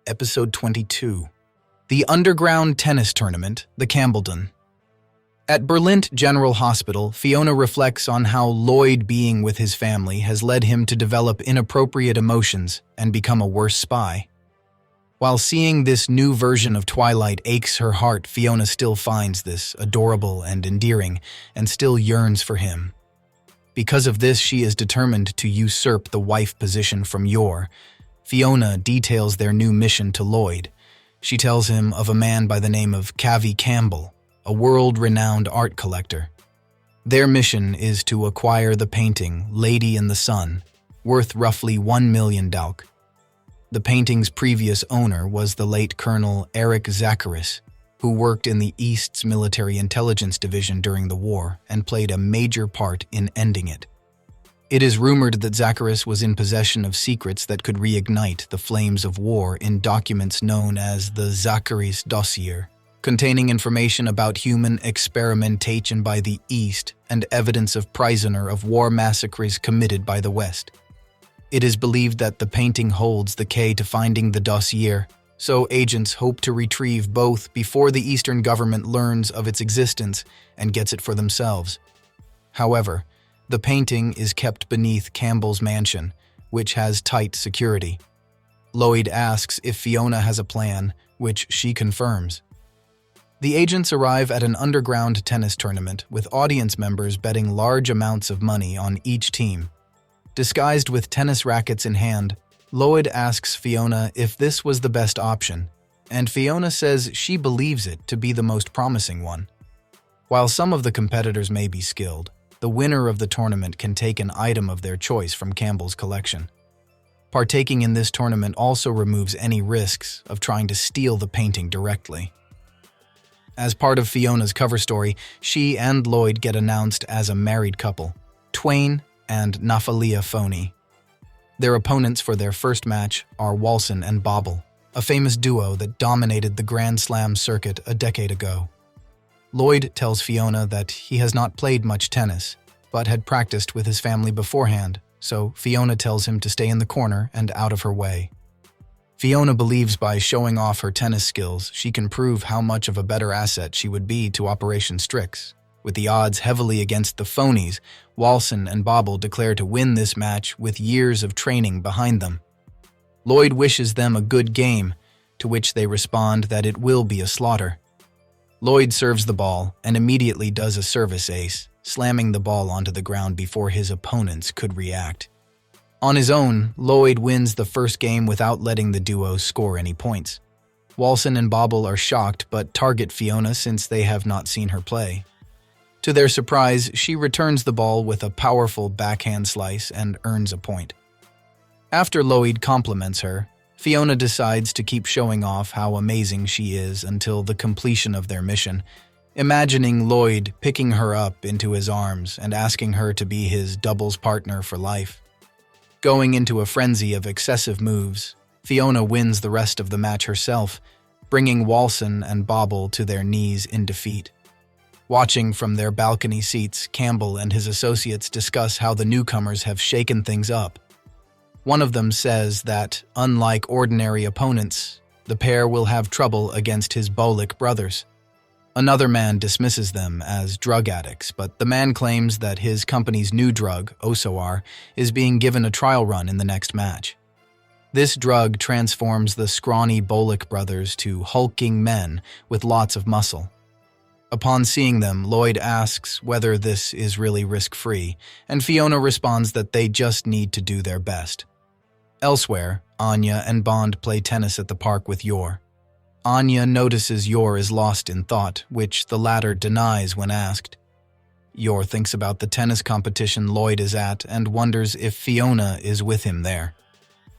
Episode 22. The Underground Tennis Tournament, the Campbellton. At Berlin General Hospital, Fiona reflects on how Lloyd being with his family has led him to develop inappropriate emotions and become a worse spy. While seeing this new version of Twilight aches her heart, Fiona still finds this adorable and endearing and still yearns for him. Because of this, she is determined to usurp the wife position from Yor. Fiona details their new mission to Lloyd. She tells him of a man by the name of Cavi Campbell, a world-renowned art collector. Their mission is to acquire the painting Lady in the Sun, worth roughly 1 million Dalk. The painting's previous owner was the late Colonel Eric Zacharis, who worked in the East's military intelligence division during the war and played a major part in ending it. It is rumored that Zacharis was in possession of secrets that could reignite the flames of war in documents known as the Zacharis dossier, containing information about human experimentation by the East and evidence of prisoner of war massacres committed by the West. It is believed that the painting holds the key to finding the dossier, so agents hope to retrieve both before the Eastern government learns of its existence and gets it for themselves. However, the painting is kept beneath Campbell's mansion, which has tight security. Lloyd asks if Fiona has a plan, which she confirms. The agents arrive at an underground tennis tournament with audience members betting large amounts of money on each team. Disguised with tennis rackets in hand, Lloyd asks Fiona if this was the best option, and Fiona says she believes it to be the most promising one. While some of the competitors may be skilled, the winner of the tournament can take an item of their choice from Campbell's collection. Partaking in this tournament also removes any risks of trying to steal the painting directly. As part of Fiona's cover story, she and Lloyd get announced as a married couple, Twain and Naphalia Phoney. Their opponents for their first match are Walson and Bobble, a famous duo that dominated the Grand Slam circuit a decade ago. Lloyd tells Fiona that he has not played much tennis, but had practiced with his family beforehand, so Fiona tells him to stay in the corner and out of her way. Fiona believes by showing off her tennis skills, she can prove how much of a better asset she would be to Operation Strix. With the odds heavily against the Phonies, Walson and Bobble declare to win this match with years of training behind them. Lloyd wishes them a good game, to which they respond that it will be a slaughter. Lloyd serves the ball and immediately does a service ace, slamming the ball onto the ground before his opponents could react. On his own, Lloyd wins the first game without letting the duo score any points. Walson and Bobble are shocked but target Fiona since they have not seen her play. To their surprise, she returns the ball with a powerful backhand slice and earns a point. After Lloyd compliments her, Fiona decides to keep showing off how amazing she is until the completion of their mission, imagining Lloyd picking her up into his arms and asking her to be his doubles partner for life. Going into a frenzy of excessive moves, Fiona wins the rest of the match herself, bringing Walson and Bobble to their knees in defeat. Watching from their balcony seats, Campbell and his associates discuss how the newcomers have shaken things up. One of them says that, unlike ordinary opponents, the pair will have trouble against his Bolick brothers. Another man dismisses them as drug addicts, but the man claims that his company's new drug, Osoar, is being given a trial run in the next match. This drug transforms the scrawny Bolick brothers to hulking men with lots of muscle. Upon seeing them, Lloyd asks whether this is really risk-free, and Fiona responds that they just need to do their best. Elsewhere, Anya and Bond play tennis at the park with Yor. Anya notices Yor is lost in thought, which the latter denies when asked. Yor thinks about the tennis competition Lloyd is at and wonders if Fiona is with him there.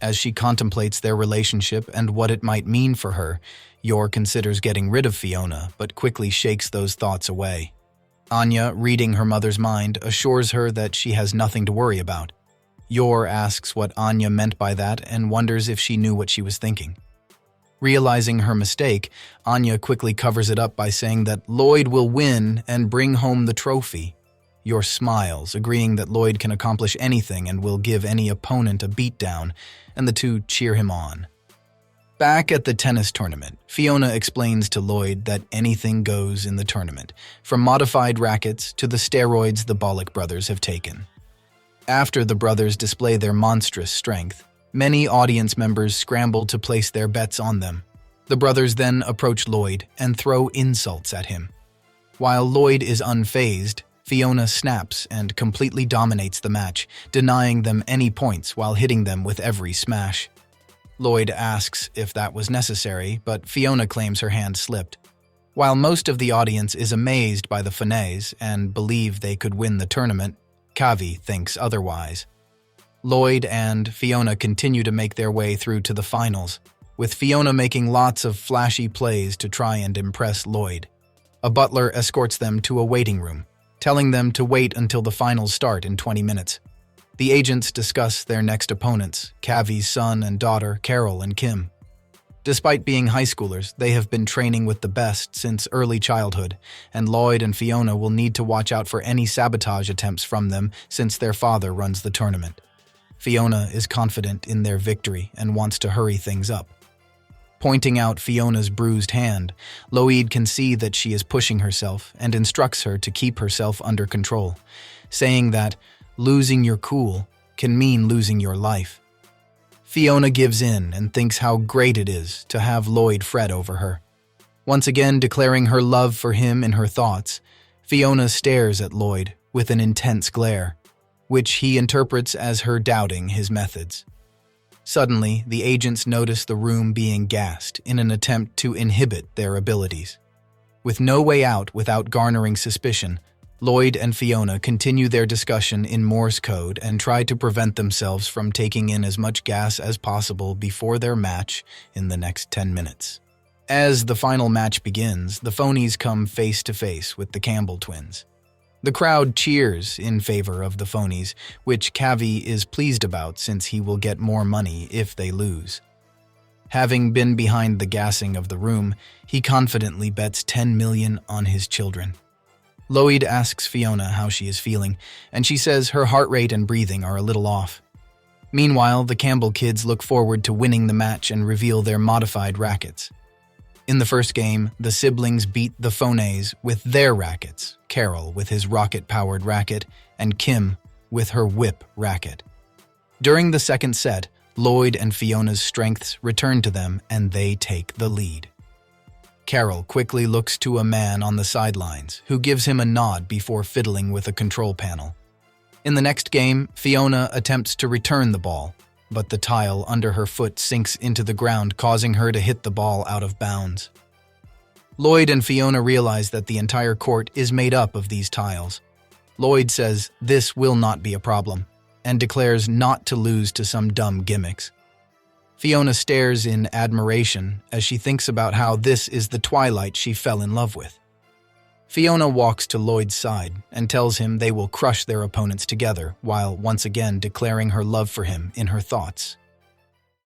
As she contemplates their relationship and what it might mean for her, Yor considers getting rid of Fiona, but quickly shakes those thoughts away. Anya, reading her mother's mind, assures her that she has nothing to worry about. Yor asks what Anya meant by that and wonders if she knew what she was thinking. Realizing her mistake, Anya quickly covers it up by saying that Lloyd will win and bring home the trophy. Yor smiles, agreeing that Lloyd can accomplish anything and will give any opponent a beatdown, and the two cheer him on. Back at the tennis tournament, Fiona explains to Lloyd that anything goes in the tournament, from modified rackets to the steroids the Bollock brothers have taken. After the brothers display their monstrous strength, many audience members scramble to place their bets on them. The brothers then approach Lloyd and throw insults at him. While Lloyd is unfazed, Fiona snaps and completely dominates the match, denying them any points while hitting them with every smash. Lloyd asks if that was necessary, but Fiona claims her hand slipped. While most of the audience is amazed by the finesse and believe they could win the tournament, Kavi thinks otherwise. Lloyd and Fiona continue to make their way through to the finals, with Fiona making lots of flashy plays to try and impress Lloyd. A butler escorts them to a waiting room, telling them to wait until the finals start in 20 minutes. The agents discuss their next opponents, Kavi's son and daughter, Carol and Kim. Despite being high schoolers, they have been training with the best since early childhood, and Lloyd and Fiona will need to watch out for any sabotage attempts from them since their father runs the tournament. Fiona is confident in their victory and wants to hurry things up. Pointing out Fiona's bruised hand, Lloyd can see that she is pushing herself and instructs her to keep herself under control, saying that losing your cool can mean losing your life. Fiona gives in and thinks how great it is to have Lloyd fret over her. Once again declaring her love for him in her thoughts, Fiona stares at Lloyd with an intense glare, which he interprets as her doubting his methods. Suddenly, the agents notice the room being gassed in an attempt to inhibit their abilities. With no way out without garnering suspicion, Lloyd and Fiona continue their discussion in Morse code and try to prevent themselves from taking in as much gas as possible before their match in the next 10 minutes. As the final match begins, the phonies come face to face with the Campbell twins. The crowd cheers in favor of the phonies, which Kavi is pleased about since he will get more money if they lose. Having been behind the gassing of the room, he confidently bets $10 million on his children. Lloyd asks Fiona how she is feeling, and she says her heart rate and breathing are a little off. Meanwhile, the Campbell kids look forward to winning the match and reveal their modified rackets. In the first game, the siblings beat the phonies with their rackets, Carol with his rocket-powered racket, and Kim with her whip racket. During the second set, Lloyd and Fiona's strengths return to them and they take the lead. Carol quickly looks to a man on the sidelines, who gives him a nod before fiddling with a control panel. In the next game, Fiona attempts to return the ball, but the tile under her foot sinks into the ground, causing her to hit the ball out of bounds. Lloyd and Fiona realize that the entire court is made up of these tiles. Lloyd says this will not be a problem, and declares not to lose to some dumb gimmicks. Fiona stares in admiration as she thinks about how this is the Twilight she fell in love with. Fiona walks to Lloyd's side and tells him they will crush their opponents together while once again declaring her love for him in her thoughts.